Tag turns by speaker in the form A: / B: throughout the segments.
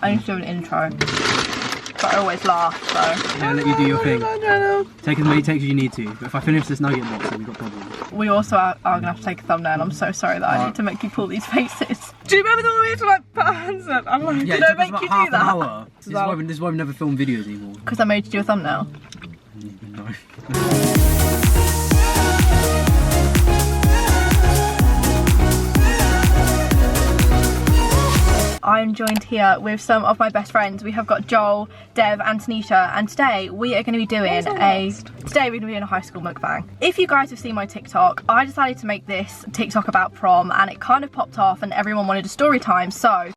A: I need to do an intro. But I always laugh, so.
B: Yeah, let you do your thing. Take as many takes as you need to. But if I finish this nugget box, then we've got problems.
A: We also are going to have to take a thumbnail. I'm so sorry that I need to make you pull these faces.
C: Do you remember the one we had to like put our hands up? I'm like,
B: Yeah,
C: did I make you do that?
B: This is why we never film videos anymore.
A: Because I made you do a thumbnail.
B: No.
A: I'm joined here with some of my best friends. We have got Joel, Dev and Tanisha, and today we are going to be doing a high school mukbang. If you guys have seen my TikTok, I decided to make this TikTok about prom and it kind of popped off and everyone wanted a story time, so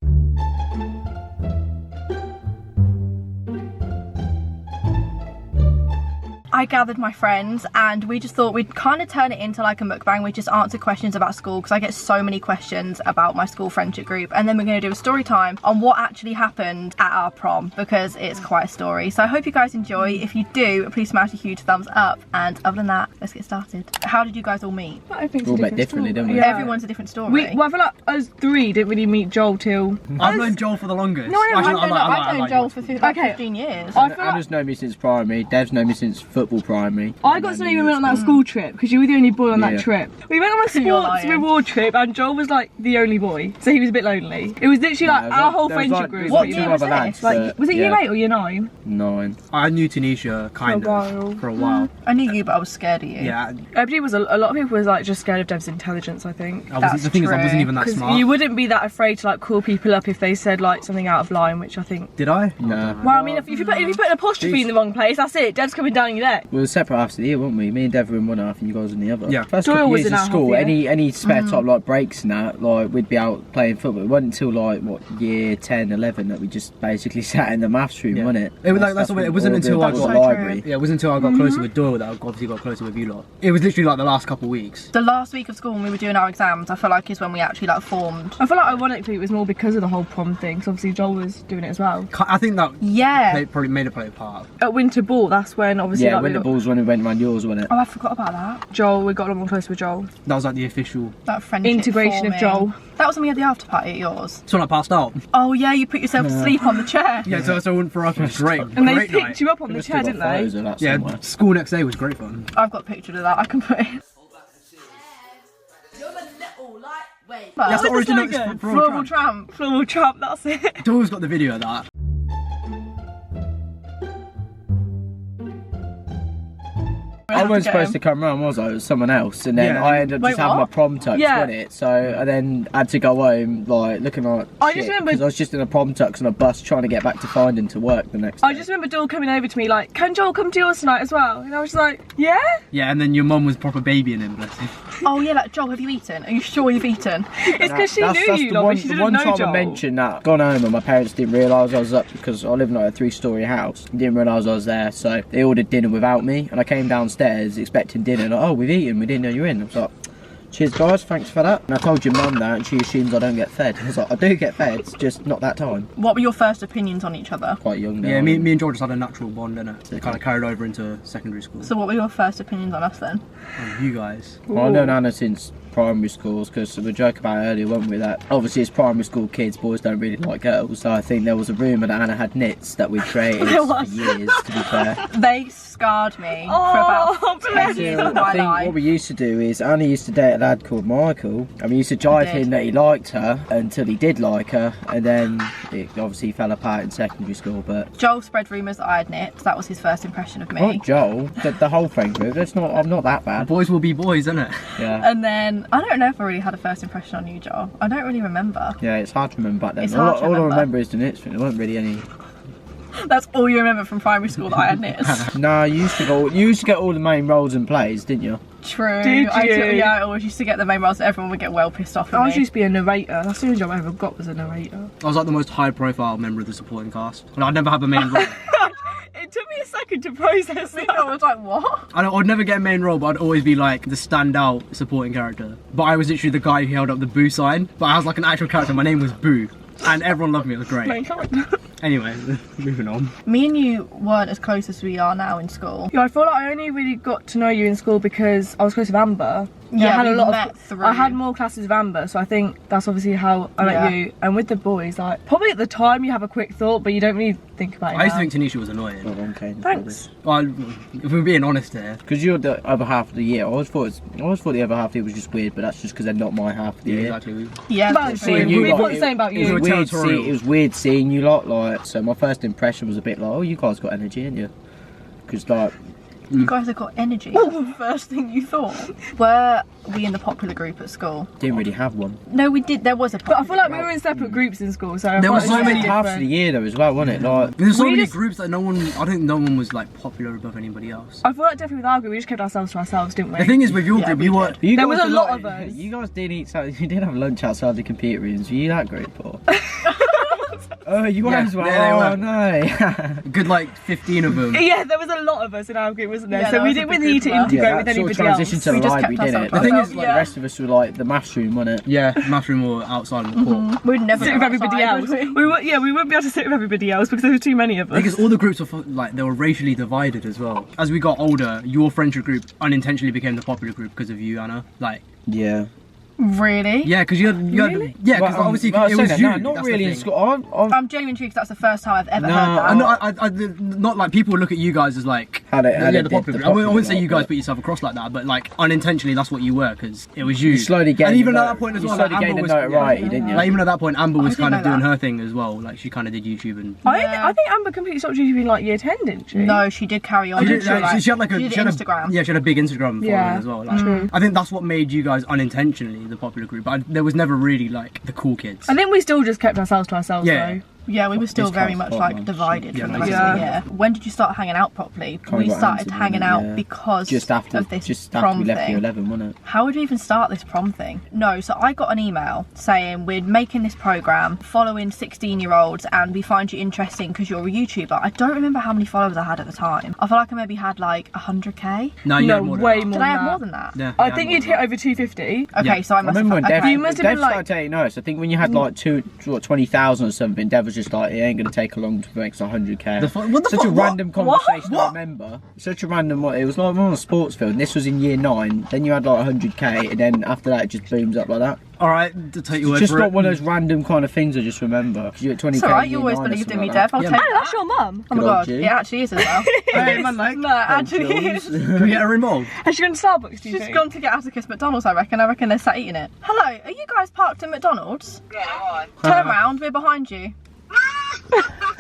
A: I gathered my friends and we just thought we'd kind of turn it into like a mukbang. We just answer questions about school because I get so many questions about my school friendship group, and then we're going to do a story time on what actually happened at our prom because it's quite a story. So I hope you guys enjoy. If you do, please smash a huge thumbs up, and other than that, let's get started. How did you guys all meet?
C: I think
D: we all met differently, didn't we?
A: Yeah. Everyone's a different story.
C: Well, I feel like us three didn't really meet Joel till...
B: I've known Joel for the longest.
A: No, I've known Joel for 15 years.
D: Anna's known me since primary, Dev's known me since football primary.
C: I got to know you when we went on that school trip because you were the only boy on that trip. We went on a sports reward trip and Joel was like the only boy, so he was a bit lonely. It was literally like our whole friendship group.
A: What year was this?
C: Like, was it year 8 or year 9?
D: 9.
B: I knew Tanisha kind of for a while.
A: I knew you, but I was scared of you.
B: Yeah.
C: Everybody was, a lot of people was like just scared of Dev's intelligence, I think.
B: The thing is, I wasn't even that smart.
C: You wouldn't be that afraid to like call people up if they said like something out of line, which I think.
B: Did I?
D: No.
C: Well, I mean, if you put an apostrophe in the wrong place, that's it. Dev's coming down your neck.
D: We were separate halves of the year, weren't we? Me and Dev were in one half and you guys in the other.
B: Yeah.
D: First
C: Doyle
D: couple
C: was
D: years
C: in
D: of
C: our
D: school,
C: half, yeah.
D: any spare time like breaks and that, like we'd be out playing football. It wasn't until like what year 10, 11 that we just basically sat in the maths room, wasn't it?
B: It was like that's the way. It wasn't until I got
D: library.
B: Yeah, it wasn't until I got closer with Doyle that I obviously got closer with you lot. It was literally like the last couple of weeks.
A: The last week of school when we were doing our exams, I feel like is when we actually like formed.
C: I feel like ironically it was more because of the whole prom thing, because obviously Joel was doing it as well.
B: I think that probably made a part.
C: At winter ball, that's when obviously
D: winter ball's when we went around yours, wasn't it?
A: Oh, I forgot about that.
C: Joel, we got a lot more close with Joel.
B: That was like the official
A: friendship
C: integration
A: forming.
C: of Joel.
A: That was when we had the after party at yours.
B: So I passed out.
A: Oh yeah, you put yourself to sleep on the chair.
B: Yeah, so I went for us. It was great.
C: And they
B: great
C: picked
B: night.
C: you up on the chair, didn't they?
B: Yeah, school next day was great fun.
A: I've got a picture of that. I can put it.
B: That's the original.
A: Floral Tramp.
C: Floral Tramp, that's it.
B: Doyle's got the video of that.
D: I wasn't supposed to come round, was I? It was someone else, and then I ended up just having my prom tux, wasn't it? So I then had to go home, like looking like shit, because I was just in a prom tux on a bus trying to get back to Findon to work the next day.
C: I just remember Joel coming over to me like, "Can Joel come to yours tonight as well?" And I was like, "Yeah."
B: Yeah, and then your mum was proper babying him, bless him.
A: Oh yeah, like Joel, have you eaten? Are you sure you've eaten?
C: It's because she knew you, but she didn't know Joel.
D: The one time I mentioned that, I'd gone home and my parents didn't realise I was up because I live in like a 3-storey house. Didn't realise I was there, so they ordered dinner without me, and I came downstairs expecting dinner. Like, oh, we've eaten, we didn't know you were in. I was like, cheers guys, thanks for that. And I told your mum that and she assumes I don't get fed. I was like, I do get fed, it's just not that time.
A: What were your first opinions on each other?
D: Quite young now.
B: Yeah, me and George just had a natural bond, didn't it? It kind of carried over into secondary school.
A: So what were your first opinions on us then?
B: You guys.
D: Well, I've known Anna since primary schools, because we joke about it earlier, weren't we, that obviously it's primary school kids, boys don't really like girls, so I think there was a rumour that Anna had knits that we created for years, to be fair.
A: They scarred me for about 10 years of my
D: I think
A: life.
D: what we used to do is, Anna used to date a lad called Michael, and we used to jive him that he liked her until he did like her, and then it obviously fell apart in secondary school. But
A: Joel spread rumours that I had knits. That was his first impression of me.
D: not Joel, the whole friend group. I'm not that bad.
B: Boys will be boys, isn't it?
D: Yeah.
A: And then I don't know if I really had a first impression on you, Joel. I don't really remember.
D: Yeah, it's hard to remember back then.
A: It's hard to
D: all I
A: remember.
D: remember is the knits. There weren't really any.
A: That's all you remember from primary school, that I had knits.
D: No, you used to get all the main roles and plays, didn't you?
A: True.
C: Did you?
A: Yeah, I always used to get the main roles, so everyone would get well pissed off at
C: I
A: me.
C: was used to be a narrator. That's the only job I ever got was a narrator.
B: I was like the most high-profile member of the supporting cast, and I'd never have a main role.
C: It took me a second to process it.
A: I was like, what?
B: I'd never get a main role, but I'd always be like the standout supporting character. But I was literally the guy who held up the Boo sign, but I was like an actual character. My name was Boo, and everyone loved me. It was great.
C: Main character.
B: Anyway, moving on.
A: Me and you weren't as close as we are now in school.
C: Yeah, I feel like I only really got to know you in school because I was close with Amber.
A: Yeah,
C: I had
A: we
C: a lot
A: met
C: of.
A: through.
C: I had more classes with Amber, so I think that's obviously how I met you. And with the boys, like probably at the time you have a quick thought, but you don't really think about it.
B: I used to
C: now.
B: think Tanisha was annoying.
D: Well, okay,
C: Thanks.
B: Well, if we're being honest here.
D: Because you're the other half of the year. I always thought the other half of the year was just weird, but that's just because they're not my half of the year.
B: Exactly.
A: Yeah,
C: But
D: Seeing
C: we
D: you
C: thought
D: lot,
C: the same about
B: it
C: you.
B: was
D: Weird
B: territorial.
D: it was weird seeing you lot, like, so my first impression was a bit like, oh, you guys got energy, ain't you? Because, like,
A: you guys have got energy. That's the first thing you thought. Were we in the popular group at school?
D: didn't really have one.
A: No, we did. There was a
C: But
A: popular
C: I feel like we
A: group.
C: were in separate groups in school, so
B: There were
C: so
B: so many
D: Half of the year though as well, wasn't it? Like,
B: There's so
C: We
B: many
C: just-
B: groups that I think no one was like popular above anybody else.
C: I feel like definitely with our group, we just kept ourselves to ourselves, didn't we?
B: The thing is with your
A: Yeah,
B: group,
A: we
B: you were.
A: did.
D: you
C: There
D: guys
C: was a
D: did,
C: lot
D: like,
C: of us.
D: You guys did eat. You did have lunch outside the computer rooms. Were you that group or? Oh, you
B: Yeah,
D: guys were.
B: yeah, they
D: Oh
B: were.
D: no.
B: Good like 15 of them.
C: Yeah, there was a lot of us in our group, wasn't there?
A: Yeah,
C: so
A: there
C: we
A: was a
C: didn't
A: big
C: really need to
A: group of us.
C: integrate
D: Yeah,
C: with
D: that sort of
C: anybody
D: transition
C: else.
D: to
A: We
D: the
A: just
D: library,
A: kept
D: didn't it?
A: ourselves
B: The thing is,
A: to
D: like,
A: ourselves.
D: the rest of us were like the maths room, wasn't it?
B: Yeah, mathroom or outside of the court.
A: We'd never
C: Sit
A: go
C: with everybody
A: outside,
C: else.
A: would we?
C: We wouldn't be able to sit with everybody else because there was too many of us.
B: Because all the groups were like they were racially divided as well. As we got older, your friendship group unintentionally became the popular group because of you, Anna. Like,
D: Yeah.
A: Really?
B: yeah, because you had
C: Really?
B: yeah, because
D: Well,
B: obviously
D: well,
B: it was
D: saying
B: you.
D: that, no, not
B: that's the
D: really in
B: thing.
D: school.
A: I'm genuinely intrigued because that's the first time I've ever
D: No,
A: heard that.
B: I not like people look at you guys as like
D: How they
B: yeah,
D: did
B: the
D: the
B: popular. I wouldn't
D: popular
B: say you
D: lot,
B: guys
D: but-
B: put yourself across like that, but like unintentionally, that's what you were because it was you.
D: You slowly gained
B: and even
D: the
B: at
D: note-
B: that point as
D: you
B: well,
D: slowly
B: like,
D: gained
B: Amber
D: the
B: was,
D: notoriety, didn't you?
B: Like even at that point, Amber was
A: didn't
B: kind of
A: know
B: doing
A: that.
B: her thing as well. Like she kind of did YouTube and.
C: I think Amber completely stopped YouTube in like year 10, didn't she?
A: No, she did carry on.
B: She,
A: didn't
B: did, like,
A: Like,
B: she had like a
A: she did
B: she had
A: Instagram.
B: A, yeah, she had a big Instagram following
C: Yeah,
B: as well. Like,
C: true.
B: I think that's what made you guys unintentionally the popular group. But there was never really like the cool kids.
C: I think we still just kept ourselves to ourselves
B: Yeah.
C: though.
A: Yeah, we were still
D: This
A: very
D: class
A: much
D: fought
A: like
D: one.
A: divided
B: Yeah,
A: from the
B: no,
A: rest
C: yeah.
A: of the year. When did you start hanging out properly?
D: Kind
A: We
D: of
A: started
D: answered,
A: hanging
D: yeah.
A: out because
D: Just after
A: of this
D: we
A: prom
D: left year
A: thing.
D: 11, wasn't it?
A: How would we even start this prom thing? No, so I got an email saying we're making this program following 16-year-olds and we find you interesting because you're a YouTuber. I don't remember how many followers I had at the time. I feel like I maybe had like 100k.
B: No, you
C: No,
B: had more than
C: way
B: that.
C: more.
A: Did I have
C: than
A: more
C: that.
A: than that?
B: Yeah,
C: I
B: you
C: think
B: had
C: you'd
B: more
C: hit
B: than
C: over 250.
A: Okay,
B: Yeah.
A: so I
D: I
A: must
D: remember
A: have.
D: when Dev,
A: Okay.
C: You must have
D: Dev
C: been, like-
D: started taking notes. I think when you had like 20,000 or something, Dev was just like, it ain't going to take a long to make 100k.
B: What the
D: Such
B: fuck?
D: a random conversation, I
B: What?
D: remember. Such a random one. It was like on a sports field, and this was in year 9. Then you had like 100k, and then after that, it just booms up like that.
B: All right, to take your
D: It's
B: word
D: just
B: for
D: not
B: it.
D: one of those random kind of things I just remember. 'Cause you at 20k.
A: It's alright,
D: in
A: you
D: year
A: always
D: 9 or
A: believed in
D: something
A: me,
D: like that.
A: Dev. I'll
B: Yeah.
A: take
C: Oh,
A: that.
C: that's your mum.
A: Oh my
D: Good old
A: god,
D: G.
A: it actually is as well.
B: Hey, man, like,
A: No, it actually is.
B: can we get her involved?
C: Has she gone to Starbucks, do you
A: She's
C: think?
A: gone to get Atticus McDonald's, I reckon. I reckon they're sat eating it. Hello, are you guys parked at McDonald's?
E: Yeah, hi.
A: Turn round, we're behind you.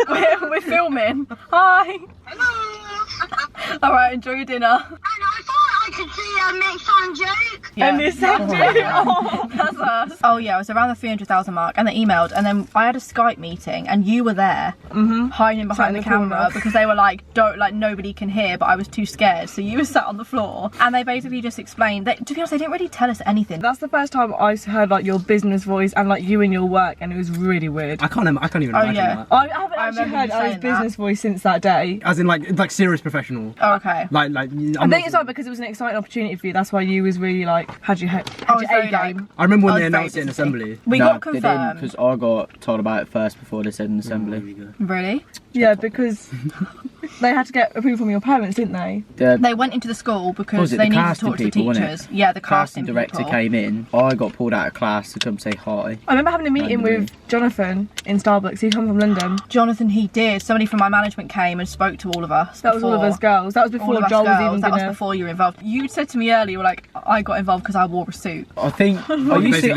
A: we're filming. Hi.
E: Hello.
A: Alright, enjoy your dinner.
E: And I thought I could see a next time joke.
C: And this oh.
A: That's us. Oh yeah, it was around the 300,000 mark and they emailed and then I had a Skype meeting and you were there hiding behind
C: in
A: the
C: the
A: camera
C: corner.
A: because they were like, don't, like nobody can hear, but I was too scared. So you were sat on the floor and they basically just explained that, to be honest, they didn't really tell us anything.
C: That's the first time I heard like your business voice and like you in your work, and it was really weird.
B: I can't even imagine
A: yeah.
B: that.
C: I haven't actually
A: remember
C: heard
A: you
C: Ali's
A: saying
C: business voice since that day.
B: As in like serious professional.
A: Oh, okay.
B: Like
C: I think it's like because it was an exciting opportunity for you. That's why you was really like had your
A: I was
C: A
A: very,
C: game.
A: like,
B: I remember when
A: I
B: they
A: was very
B: announced it in
A: busy.
B: assembly.
A: We
D: No,
A: got
D: they didn't,
A: confirmed.
D: because I got told about it first before they said in assembly.
B: There we go.
A: Really?
C: Yeah, because they had to get approval from your parents, didn't they?
D: The
A: They went into the school
D: was
A: because
D: it,
A: they
D: the
A: needed to
D: casting
A: talk to the
D: people, wasn't it?
A: teachers. Yeah, the
D: casting
A: casting
D: director
A: people.
D: came in. I got pulled out of class to come say hi.
C: I remember having a meeting
D: Randomly.
C: with Jonathan in Starbucks. He come from London.
A: Jonathan, he did. Somebody from my management came and spoke to all of us.
C: That was all of us girls. That was
A: All
C: before
A: of us
C: Joel was
A: girls.
C: even
A: That was
C: gonna.
A: before you were involved. You said to me earlier, you were like, I got involved because I wore a suit.
D: I think I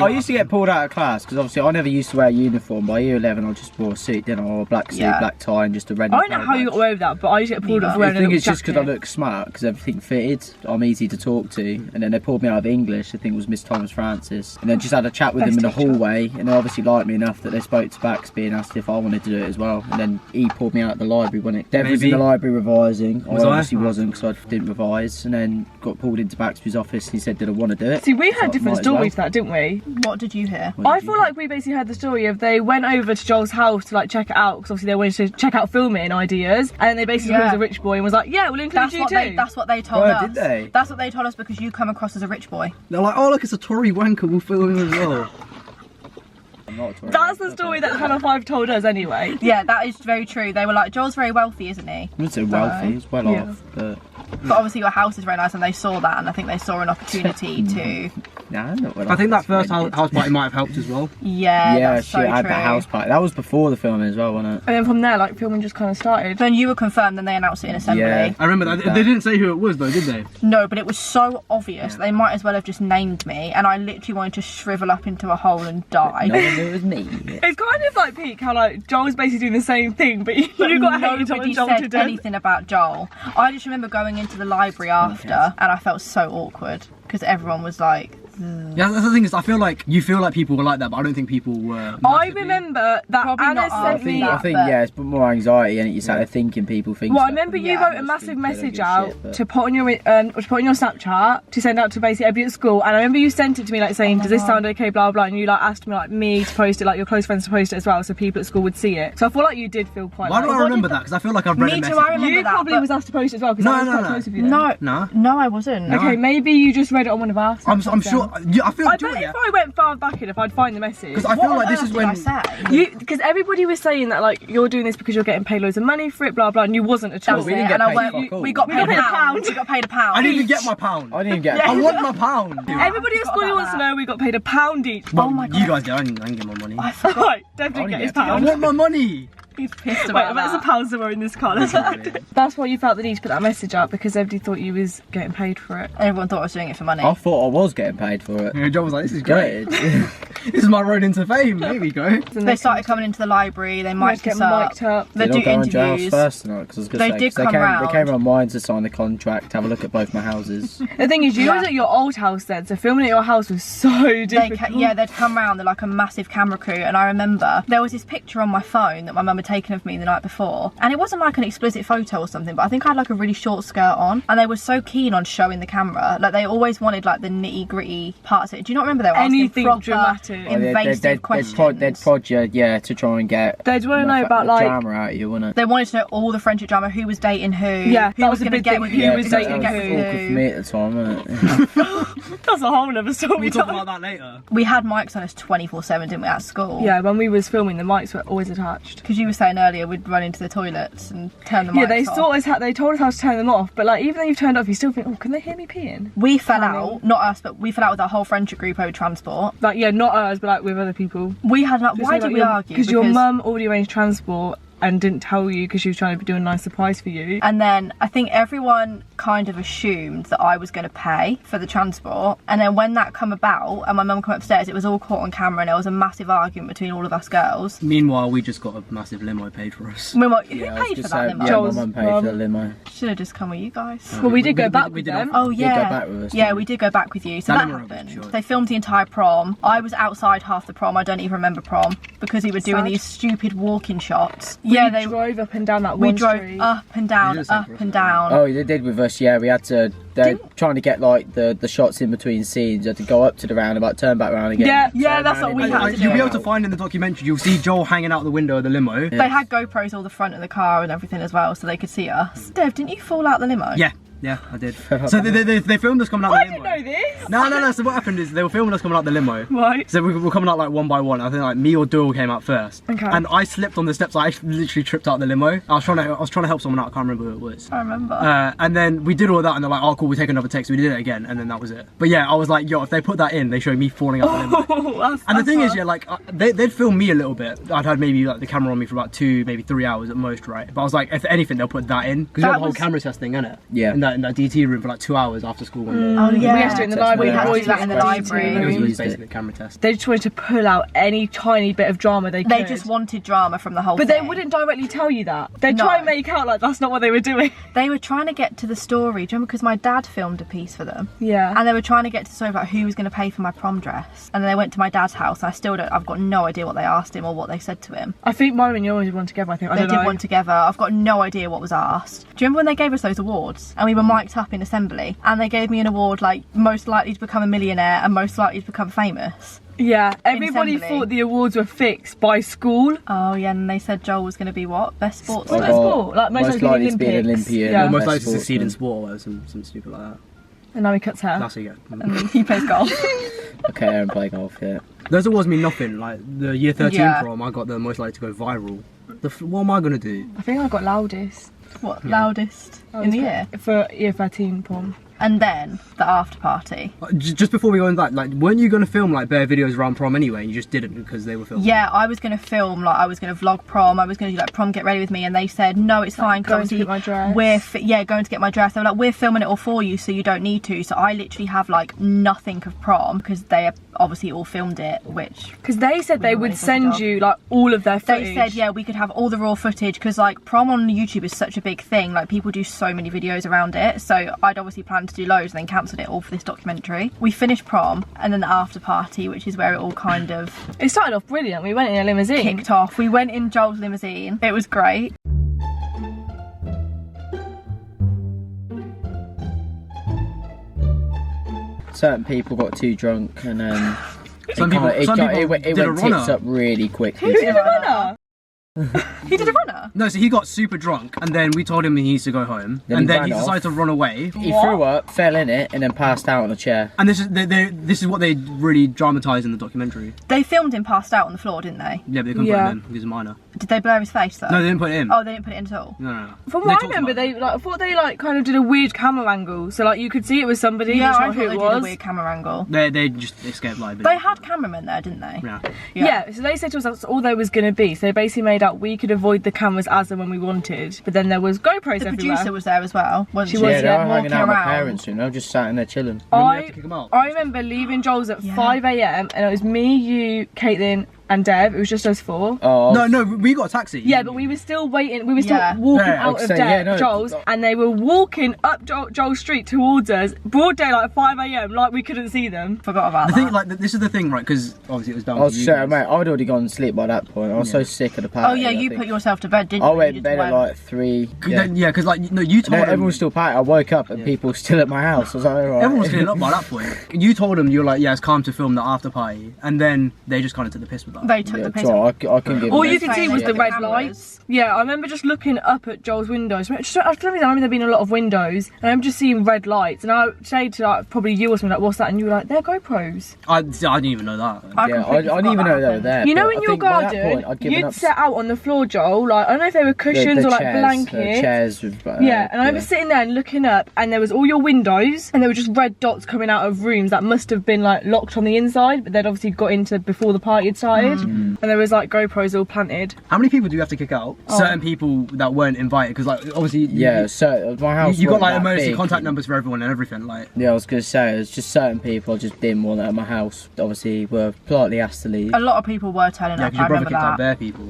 D: used to get pulled out of class because obviously I never used to wear a uniform. By year 11, I just wore a suit, didn't I? Or a black suit,
A: Yeah.
D: black tie, and just a red.
C: I don't know how you got away with that, but I used to get pulled up for
A: Neither.
D: I
C: wearing a
D: think
C: little
D: it's just because I
C: jacket.
D: look smart, because everything fitted. I'm easy to talk to, and then they pulled me out of English. I think it was Miss Thomas Francis, and then just had a chat with
C: Best
D: them in the
C: teacher.
D: hallway, and they obviously liked me enough that they spoke to Baxby and asked if I wanted to do it as well. And then he pulled me out of the library, wasn't it? Dev was in
B: Maybe.
D: the library revising.
B: Was
D: I
B: I?
D: obviously
B: Oh.
D: wasn't because I didn't revise, and then got pulled into Baxby's office. And he said, "Did I want to do it?"
C: See, we
D: So I
C: heard different
D: might as well.
C: stories to that, didn't we?
A: What did you hear?
D: What
C: I
D: did you
C: feel
D: do?
C: like we basically heard the story of they went over to Joel's house to like check it out because obviously they wanted to check out filming ideas, and then they basically
A: Yeah.
C: he was a rich boy and was like, yeah, we'll include you too.
A: That's what they told
D: Oh,
A: us.
D: did they?
A: That's what they told us because you come across as a rich boy.
B: They're like, oh look, it's a Tory wanker. We'll film him as well.
D: I'm not a Tory.
C: That's the story that Channel 5 told us anyway.
A: Yeah, that is very true. They were like, Joel's very wealthy, isn't he?
D: I wouldn't say wealthy. He's well
C: Yeah.
D: off, but
A: But obviously your house is very nice and they saw that, and I think they saw an opportunity to...
D: Nah, not what
B: I think that first
D: really
B: house party might have helped as well.
A: Yeah, that's
D: she
A: so
D: had
A: true.
D: that house party. That was before the filming as well, wasn't it?
C: And then from there, like, filming just kind of started.
A: Then you were confirmed, then they announced it in assembly.
D: Yeah.
B: I remember that. They didn't say who it was though, did they?
A: No, but it was so obvious. They might as well have just named me, and I literally wanted to shrivel up into a hole and die.
D: No one knew it was me.
C: It's kind of like peak how like Joel was basically doing the same thing, but you got hated on
A: Nobody
C: Joel to
A: said
C: death.
A: anything about Joel. I just remember going into the library after, and I felt so awkward because everyone was like,
B: Yeah, that's the thing is, I feel like you feel like people were like that, but I don't think people were.
C: I
B: massively.
C: remember that
A: Probably
C: Anna
A: not
C: sent
A: us.
C: me.
D: I think yeah, it's more anxiety, and you sat there thinking people think.
C: Well, I
D: stuff.
C: remember you
A: Yeah,
C: wrote a
D: I
C: massive
D: think they don't
C: message
D: give a
C: out
D: shit, but-
C: to put on your Snapchat to send out to basically everybody at school, and I remember you sent it to me like saying, "Does this sound okay?" Blah blah, and you like asked me to post it, like your close friends to post it as well, so people at school would see it. So I feel like you did feel quite.
B: Why do
C: like,
B: I remember that? Because I feel like I've read
A: Me
B: a
A: too,
B: message.
A: I remember
C: You
A: that,
C: probably
A: but-
C: was asked to post it as well because
B: No,
C: I was
B: no,
C: quite
B: no.
C: close with you. Then.
B: Nah.
A: No, I wasn't.
B: No.
C: Okay, maybe you just read it on one of our.
B: I'm
C: Snapchats
B: sure.
C: then.
B: Yeah, I feel.
C: I
B: do you know
C: bet
B: what,
C: if I went far back in, if I'd find the message.
B: because I feel like this is when.
A: I say?
C: Because everybody was saying that like you're doing this because you're getting paid loads of money for it, blah blah, and you wasn't at all.
A: That was
D: we
A: it,
D: didn't get
A: and I
D: paid
A: went,
D: fuck all.
A: we got
C: We
A: paid
C: got paid
A: a
C: a
A: pound.
C: pound.
A: We got paid a pound.
B: I didn't even get my pound.
D: I didn't get.
B: I want my pound.
C: Everybody at
A: forgot
C: school
A: about
C: wants to
A: that.
C: know we got paid £1 each.
B: Well,
A: Oh my
B: you
A: God.
B: guys did. I didn't get my money.
A: I forgot.
C: Right, definitely
D: I
C: get his
D: didn't
B: I
C: pound.
B: want my money.
A: He's pissed
C: Wait,
A: about
C: I bet there's a
A: that.
C: pound somewhere in this car. That's why you felt the need to put that message up, because everybody thought you was getting paid for it.
A: Everyone thought I was doing it for money.
D: I thought I was getting paid for it.
B: Yeah, John was like, "This is great.
D: Gutted.
B: This is my road into fame." There we go.
A: They started coming into the library, they
C: might
A: mic'd
C: get
A: us up,
C: mic'd up.
A: they
D: Did
A: do
D: I go on Joel's
A: interviews.
D: first tonight? Because I was gonna
A: They
D: say,
A: did
D: 'cause
A: come
D: they
A: round.
D: came around mine to sign the contract, have a look at both my houses.
C: The thing is, you
A: Yeah.
C: was at your old house then, so filming at your house was so difficult.
A: They'd come round, they're like a massive camera crew, and I remember there was this picture on my phone that my mum had taken of me the night before, and it wasn't like an explicit photo or something, but I think I had like a really short skirt on, and they were so keen on showing the camera, like they always wanted like the nitty gritty parts of it. Do you not remember they were asking
C: Anything
A: proper,
C: dramatic.
A: invasive questions?
D: They'd prod you, yeah, to try and get.
C: They'd want to know
D: the
C: about like.
D: drama out of you, wouldn't it?
A: They wanted to know all the friendship drama, who was dating who,
C: Yeah,
A: who
C: that
A: was
C: was a
A: going to
C: big
A: get
C: thing,
A: with
C: who
A: who,
C: was
A: who
C: dating
A: gonna get
C: who.
A: with
D: Awkward for me at the time, wasn't it?
C: That's a whole other story.
B: We'll talk about that later.
A: We had mics on us 24/7, didn't we, at school?
C: Yeah, when we was filming, the mics were always attached.
A: Because you were saying earlier we'd run into the toilets and turn the mics
C: Yeah, they
A: off.
C: sort of they told us how to turn them off, but like even though you've turned off, you still think, oh, can they hear me peeing?
A: We fell
C: Funny.
A: out, not us, but we fell out with our whole friendship group over transport.
C: Like yeah, not us, but like with other people.
A: We had like, why did we argue?
C: Because your mum already arranged transport and didn't tell you because she was trying to do a nice surprise for you.
A: And then I think everyone kind of assumed that I was going to pay for the transport. And then when that come about and my mum came upstairs, it was all caught on camera and there was a massive argument between all of us girls.
B: Meanwhile, we just got a massive limo paid for us.
A: We were like, who
D: Yeah, I was
A: paid for
D: just
A: that
D: saying,
A: limo?
D: yeah,
C: Joel's
D: my mum paid
C: mum.
D: for the limo.
A: Should have just come with you guys.
C: Well, we did go back
B: we
C: with
B: did
C: them.
A: Oh
D: did go
A: yeah,
D: back with us,
A: yeah,
D: didn't
A: we did go back with you. So
B: That
A: that
B: limo was
A: happened.
B: short.
A: They filmed the entire prom. I was outside half the prom. I don't even remember prom because we were doing
C: Sad.
A: these stupid walking shots.
C: We
A: Yeah, they
C: drove up and down that
A: we
C: one
A: drove
C: street.
A: up and down,
B: You did the same
A: up
B: for us,
A: and
B: I
A: down.
D: Oh, they did with us, yeah. We had to. They're trying to get like the shots in between scenes. You had to go up to the roundabout, turn back round again.
C: Yeah,
A: yeah,
D: turn
A: that's
D: round
A: what we
D: again.
A: had to
B: You'll be
A: do.
B: able to find in the documentary, you'll see Joel hanging out the window of the limo.
A: They had GoPros all the front of the car and everything as well, so they could see us. Dev, didn't you fall out the limo?
B: Yeah, I did. So they filmed us coming out the
C: I
B: limo.
C: didn't know this.
B: No. So what happened is they were filming us coming out the limo.
C: Right.
B: So we were coming out like one by one. I think like me or Doyle came out first.
C: Okay.
B: And I slipped on the steps. I literally tripped out the limo. I was trying to help someone out. I can't remember who it was.
A: I remember.
B: And then we did all that, and they're like, "Oh, cool, we take another take." So we did it again, and then that was it. But yeah, I was like, "Yo, if they put that in, they show me falling out the limo."
C: Oh,
B: And the thing is, yeah, like they'd film me a little bit. I'd had maybe like the camera on me for about 2, maybe 3 hours at most, right? But I was like, if anything, they'll put that in because you
A: That
B: have the whole
A: was-
B: camera test thing, innit?
D: Yeah.
B: In that DT room for like 2 hours after school one day.
A: Oh yeah,
C: We had to do it in the library.
A: We had to
C: boys
A: do that in the
C: were
A: library.
B: It was
D: used
B: basically a camera test.
C: They just wanted to pull out any tiny bit of drama they could.
A: They just wanted drama from the whole
C: But
A: thing.
C: they wouldn't directly tell you that. They'd
A: No.
C: try and make out like that's not what they were doing.
A: They were trying to get to the story, do you remember? Because my dad filmed a piece for them.
C: Yeah.
A: And they were trying to get to the story about who was going to pay for my prom dress. And then they went to my dad's house, and I've got no idea what they asked him or what they said to him.
C: I think mine and yours one together, I think. I
A: They
C: don't
A: did
C: know.
A: one together. I've got no idea what was asked. Do you remember when they gave us those awards? And we were mic'd up in assembly, and they gave me an award like most likely to become a millionaire and most likely to become famous.
C: Yeah, everybody
A: assembly.
C: thought the awards were fixed by school.
A: Oh yeah, and they said Joel was going to be what? Best sports.
C: Oh,
D: I
C: that's
D: got
C: cool. Like, most likely
D: to be an
C: Olympics.
D: Olympian.
C: Yeah.
B: Or most
D: Best
B: likely to succeed in
D: sportsman.
B: sport or some stupid like that.
C: And now he cuts hair.
B: That's what you get.
A: And he plays golf.
D: Okay, Aaron play golf, yeah.
B: Those awards mean nothing. Like the year 13
A: Yeah.
B: prom, I got the most likely to go viral. What am I gonna do?
C: I think I got loudest.
A: What, loudest in the year?
C: For year 13 prom.
A: And then the after party.
B: Just before we go into that, like, weren't you going to film like bare videos around prom anyway? You just didn't because they were filming.
A: Yeah, I was going to film, like, I was going to vlog prom. I was going to do like prom get ready with me, and they said no, it's fine.
C: Going to get my dress.
A: Going to get my dress. They were like, we're filming it all for you, so you don't need to. So I literally have like nothing of prom because they obviously all filmed it, which
C: because they said they would send you like all of their footage.
A: They said yeah, we could have all the raw footage because like prom on YouTube is such a big thing. Like people do so many videos around it. So I'd obviously planned to do loads and then cancelled it all for this documentary. We finished prom and then the after party, which is where it all kind of
C: it started off brilliant. We went in a limousine.
A: Kicked off. We went in Joel's limousine. It was great.
D: Certain people got too drunk and
B: Some people
D: it went
B: did a
D: tits
B: runner.
D: up really quickly.
C: Who did a runner?
A: He did a runner?
B: No, so he got super drunk, and then we told him he needs to go home,
D: Then
B: and
D: he
B: then
D: ran
B: he decided to run away.
D: He threw up, fell in it, and then passed out on a chair.
B: And this is what they really dramatised in the documentary.
A: They filmed him passed out on the floor, didn't they?
B: Yeah, but they couldn't put him in. He was a minor.
A: Did they blur his face though?
B: No, they didn't put it in.
A: Oh, they didn't put it in at all?
B: No.
C: From
B: They
C: what I
B: talked
C: remember,
B: about it.
C: I thought they like kind of did a weird camera angle, so like you could see it was somebody.
A: Yeah,
C: but
A: I
C: not
A: thought
C: who
A: they
C: it
A: did a
C: was.
A: weird camera angle.
B: They just escaped liability.
A: They had cameramen there, didn't they?
B: Yeah.
C: Yeah, so they said to us that's all there was going to be. So they basically made out we could avoid the cameras as and when we wanted, but then there was GoPros
A: The
C: everywhere.
A: producer was there as well, wasn't
C: She
A: she?
C: was,
D: Yeah, they were
A: walking
D: hanging out with my
A: around.
D: parents, you know, just sat in there chilling.
B: Remember we had to kick 'em out?
C: I remember leaving Joel's at 5 AM and it was me, you, Caitlin and Dev. It was just us four.
D: Oh,
B: No, we got a taxi.
C: Yeah, but we were still waiting. We were still walking
B: Yeah,
C: out of
D: so, yeah, no,
C: Joel's, and they were walking up Joel's street towards us, broad daylight, 5 AM, like we couldn't see them.
A: Forgot about
B: The
A: that.
B: thing, like, this is the thing, right? Because obviously it was down
D: I was
B: to you.
D: so,
B: guys.
D: mate, I'd already gone to sleep by that point. I was so sick of the party.
A: Oh yeah,
D: I
A: you
D: think.
A: put yourself to bed, didn't
D: I
A: you?
D: went
A: You
D: to bed
A: just
D: at
A: went-
D: like 3.
B: Yeah, because like you told
D: No,
B: him
D: everyone was still partying. I woke up and people were still at my house. I was like, alright.
B: everyone was cleaning up by that point. You told them you were like, yeah, it's calm to film the after party, and then they just kind of took the piss with that.
A: They took
D: Yeah,
A: the piss.
D: so I can give
C: All
D: them
C: you
D: that.
C: could see was the red
A: Cameras.
C: lights. Yeah, I remember just looking up at Joel's windows. I remember there being a lot of windows, and I'm just seeing red lights. And I said to like probably you or something like, "What's that?" And you were like, "They're GoPros."
B: I didn't even know that.
A: I
D: Yeah, I
A: completely
D: didn't
A: forgot
D: even
A: that
D: know they were
A: happened.
D: there.
C: You know,
D: but
C: in
D: I
C: your
D: think by that
C: garden,
D: point, I'd given
C: you'd
D: up
C: set out on the floor, Joel. Like I don't know if they were cushions
D: the
C: or like
D: chairs,
C: blankets.
D: chairs with,
C: Yeah, and I remember sitting there and looking up, and there was all your windows, and there were just red dots coming out of rooms that must have been like locked on the inside, but they'd obviously got into before the party had started, and there was like GoPros all planted.
B: How many people do you have to kick out? Certain people that weren't invited, because like obviously
D: Yeah, so my house.
B: you got
D: wasn't
B: like
D: that
B: emergency
D: big.
B: contact numbers for everyone and everything. Like
D: Yeah, I was gonna say it's just certain people I just didn't want at my house. Obviously, were politely asked to leave.
A: A lot of people were turning
B: yeah,
A: up.
B: because
A: I
B: your brother
A: remember
B: kicked out
A: that.
B: bare people.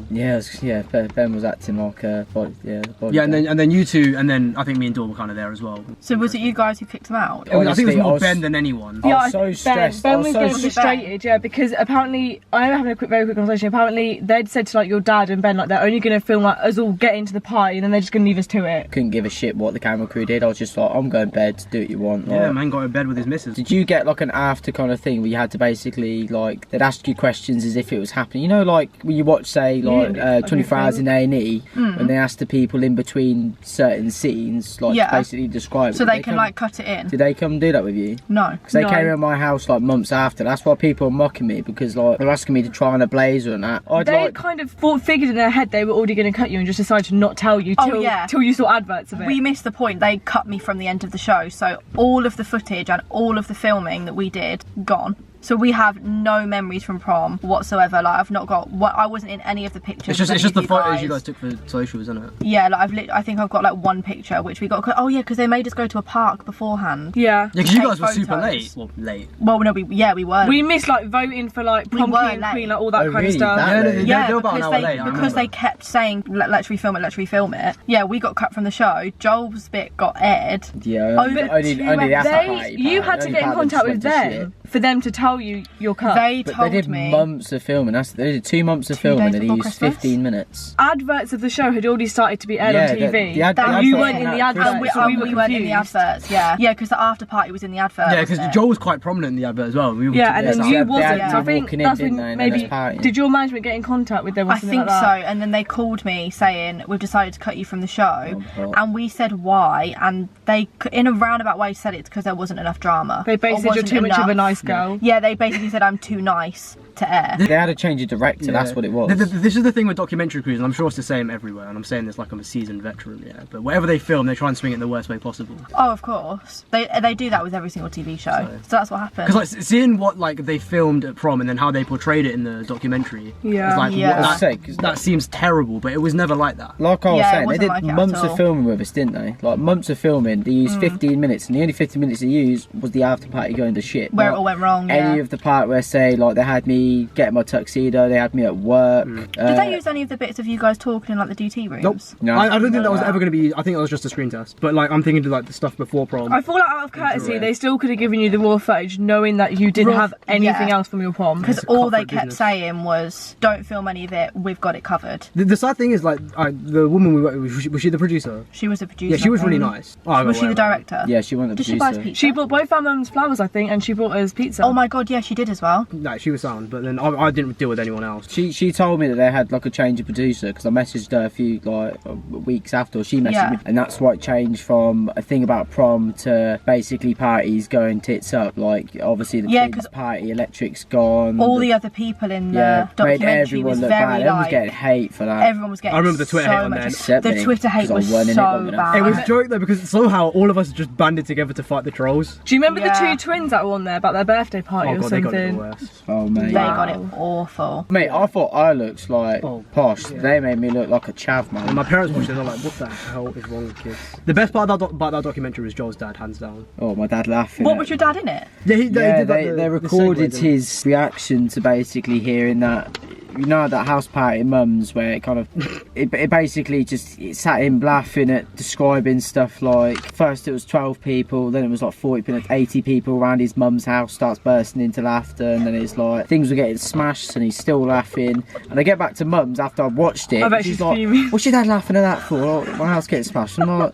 D: Ben was acting like a body. Yeah, the body
B: Yeah, and then you two, and then I think me and Dawn were kind of there as well.
A: So was it you guys who kicked them out?
B: I think it was
D: Honestly, I
B: more
D: was-
B: Ben than anyone.
D: I was
C: I
D: so
C: think
D: stressed.
C: Ben
D: I was
C: was
D: so
C: getting
A: stressed.
C: frustrated, yeah, because apparently I remember having a very quick conversation. Apparently they'd said to like your dad and Ben like they're only gonna film like us all get into the party, and then they're just gonna leave us to it.
D: couldn't give a shit what the camera crew did. I was just like, I'm going to bed. Do what you want.
B: Yeah,
D: like,
B: man got in bed with his missus.
D: Did you get like an after kind of thing where you had to basically like they'd ask you questions as if it was happening? You know, like when you watch say like
C: Yeah,
D: 24 Hours in A&E when they ask the people in between certain scenes like
A: Yeah.
D: to basically describe.
A: So
D: it.
A: they
D: Did
A: can
D: come-
A: like cut it in?
D: Did they come do that with you?
A: No.
D: Because they
C: No.
D: came around my house like months after. That's why people are mocking me because like they're asking me to try on a blazer and that. I'd
C: They
D: like.
C: kind of figured in their head they were already going to cut you and just decided to not tell you
A: Oh,
C: till,
A: yeah.
C: till you saw adverts of it.
A: We missed the point. They cut me from the end of the show. So all of the footage and all of the filming that we did, gone. So we have no memories from prom whatsoever. Like I've not got. I wasn't in any of the pictures.
B: It's
A: with
B: just the
A: any of
B: photos you guys took for socials, isn't it?
A: Yeah, like I think I've got like one picture which we got. Oh yeah, because they made us go to a park beforehand.
C: Yeah.
B: Yeah, because you
A: Take
B: guys were super
A: photos.
B: late. Well, late.
A: Well, no, we were.
C: We missed like voting for like prom
A: were
C: king,
A: late.
C: queen, like all that
D: Oh,
C: kind
D: really?
C: of stuff.
D: That late?
B: Yeah, they were about an
A: because
B: hour late. I
A: because they
B: remember.
A: kept saying let's refilm it. Yeah, we got cut from the show. Joel's bit got aired.
D: Yeah, only the after party.
C: You
D: part.
C: had to
D: Only
C: get in
D: part that
C: contact
D: just
C: with
D: went to shit.
C: them for them to tell you your cut.
A: They
D: But
A: told
D: they did
A: me.
D: months of filming. They did 2 months of
A: 2
D: filming
A: days
D: and they
A: before
D: used
A: Christmas?
D: 15 minutes.
C: Adverts of the show had already started to be aired on TV.
D: the ad-
A: That
D: the
A: was
C: you
A: it.
C: weren't in the
D: advert
C: adverts,
D: came
C: so
D: out.
C: we were
A: weren't in the
C: confused.
A: adverts. Yeah, because the after party was in the advert.
B: Yeah, because
A: wasn't it?
B: Joel was quite prominent in the advert as well. We were
C: Yeah, and then
D: so
C: you
D: they had
C: wasn't.
A: you
C: So I think
D: walking in,
C: that's
D: didn't
C: when
D: they, and then
C: maybe
D: us partying.
C: did your management get in contact with them? Or
A: I
C: something
A: think
C: like
A: so,
C: that?
A: and then they called me saying we've decided to cut you from the show,
D: Oh.
A: and we said why, and they in a roundabout way said it's because there wasn't enough drama.
C: They
A: Or
C: basically said you're
A: wasn't
C: too much of a
A: enough.
C: nice girl.
A: Yeah, they basically said I'm too nice. to air.
D: They had a change of director, that's what it was.
B: This is the thing with documentary crews, and I'm sure it's the same everywhere, and I'm saying this like I'm a seasoned veteran, yeah. But whatever they film, they try and swing it in the worst way possible.
A: Oh, of course. They do that with every single TV show. So that's what happens.
B: Because like seeing what like they filmed at prom and then how they portrayed it in the documentary,
C: Yeah.
B: it's like
A: Yeah.
B: that seems terrible, but it was never like that.
D: Like I was
A: Yeah, it
D: saying, they
A: wasn't
D: did
A: like it at
D: months
A: all.
D: of filming with us, didn't they? Like months of filming. They used 15 minutes, and the only 15 minutes they used was the after party going to shit.
A: Where it
D: Not
A: all went wrong,
D: Any
A: yeah.
D: of the part where say like they had me get my tuxedo, they had me at work.
A: Did they use any of the bits of you guys talking in like the DT rooms?
B: Nope.
D: No.
B: I don't think that was ever going to be. I think that was just a screen test. But like I'm thinking of like the stuff before prom.
C: I feel like out of courtesy, they still could have given you the raw footage, knowing that you didn't
A: Raw-
C: have anything
A: yeah.
C: else from your prom.
A: Because
B: It's a
A: all they
B: corporate
A: kept
B: business.
A: saying was, don't film any of it, we've got it covered.
B: The sad thing is like the woman we worked with, was she the producer?
A: She was a producer.
B: Yeah, she was really nice. Oh,
A: Was she the
B: whatever.
A: director?
D: Yeah, she wasn't the
A: Did she buy us
D: producer.
A: pizza?
C: She bought both our mums flowers, I think, and she bought us pizza.
A: Oh my god, yeah, she did as well.
B: No, she was sound, but then I didn't deal with anyone else.
D: She told me that they had like a change of producer because I messaged her a few like weeks after, or she messaged
A: Yeah.
D: me, and that's why it changed from a thing about prom to basically parties going tits up. Like obviously the
A: Yeah,
D: Queen's
A: 'cause
D: party, Electric's gone.
A: All the other people in the
D: made
A: documentary
D: everyone
A: was
D: look
A: very
D: bad. Everyone was
A: like...
D: getting hate for that.
A: Everyone was getting
B: I remember the Twitter
A: so
B: hate on
A: much.
B: there.
D: Except
A: The
D: me,
A: Twitter hate
D: 'cause I
A: was
D: weren't in it long
A: so
D: enough.
A: bad.
B: It was a joke though because somehow all of us just banded together to fight the trolls.
C: Do you remember
A: Yeah.
C: the two twins that were on there about their birthday party
B: Oh
C: or
B: god, they got it the
C: something?
B: worst.
D: Oh mate.
A: They got it awful.
D: Mate, I thought I looked like posh.
B: yeah.
D: They made me look like a chav, man.
B: And my parents watched it and they're like, what the hell is wrong with kids? The best part about that documentary was Joel's dad, hands down.
D: Oh, my dad laughing.
A: What was your dad in it?
B: Yeah,
D: They recorded his reaction to basically hearing that. You know that house party at Mum's where it kind of it basically just it sat him laughing at describing stuff like first it was 12 people, then it was like 40, 80 people around his mum's house, starts bursting into laughter, and then it's like things were getting smashed and he's still laughing. And I get back to Mum's after I watched it,
C: I bet
D: she's
C: she's
D: like,
C: fuming.
D: what's your dad laughing at that for? Oh, my house getting smashed. I'm like,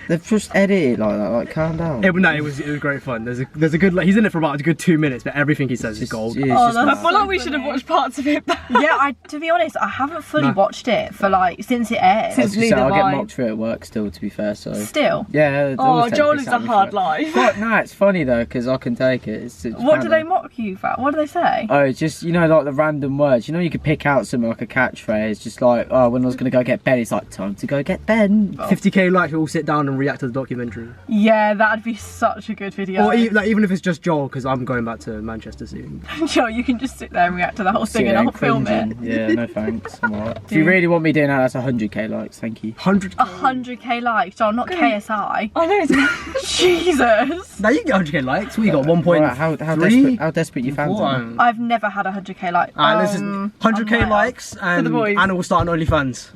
D: they've just edited like that, like calm down.
B: It was great fun. There's a good he's in it for about a good 2 minutes, but everything he says is gold.
D: It's
A: Oh,
D: just
A: that's
C: I
D: mad.
C: feel like we should have watched parts of it.
A: Yeah, to be honest, I haven't fully
B: No.
A: watched it for like since it aired.
D: I was
C: Since
D: gonna say,
C: neither
D: I get
C: have I.
D: mocked for it at work still, to be fair, so
A: Still.
D: yeah. they
C: Oh,
D: always take
C: Joel
D: the
C: lives
D: piss
C: a
D: out of me
C: hard
D: for it.
C: life.
D: But no, it's funny though because I can take it. It's
A: What do they
D: funny.
A: mock you for? What do they say?
D: Oh, it's just you know like the random words. You know you could pick out something like a catchphrase, just like oh when I was gonna go get Ben, it's like time to go get Ben.
B: 50k likes, we all sit down and react to the documentary.
A: Yeah, that'd be such a good video.
B: Or even if it's just Joel, because I'm going back to Manchester soon.
A: Joe, you can just sit there and react to the whole thing and I'll film it.
D: Yeah, no thanks. I'm alright. If you really want me doing that, that's 100k likes. Thank you.
B: 100.
A: 100k likes, Joel, not KSI.
C: I know it's
A: Jesus.
B: Now you get 100k likes. We got 1.3.
D: Alright, how desperate you fans are.
A: I've never had 100k likes.
B: Listen, 100k likes and
C: the boys.
B: Anna will start an OnlyFans.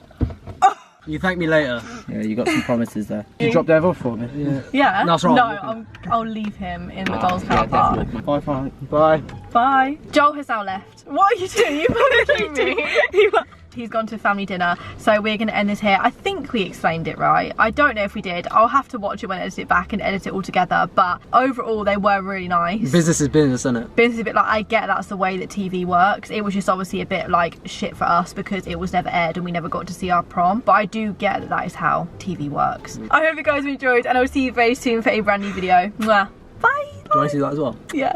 B: You thank me later.
D: Yeah, you got some promises there. Did you drop Dev off for me?
A: Yeah.
B: That's right.
A: No, I'll leave him in the girls' car park.
D: Bye.
B: Bye.
A: Bye. Joel has now left. What are you doing? You following me? He's gone to family dinner, so we're going to end this here. I think we explained it right. I don't know if we did. I'll have to watch it when I edit it back and edit it all together, but overall they were really nice.
B: Business is business, isn't it?
A: Business is a bit like, I get that's the way that TV works. It was just obviously a bit like shit for us because it was never aired and we never got to see our prom, but I do get that that is how TV works. I hope you guys enjoyed and I'll see you very soon for a brand new video. Mwah. Bye.
B: Do I see that as well?
A: Yeah.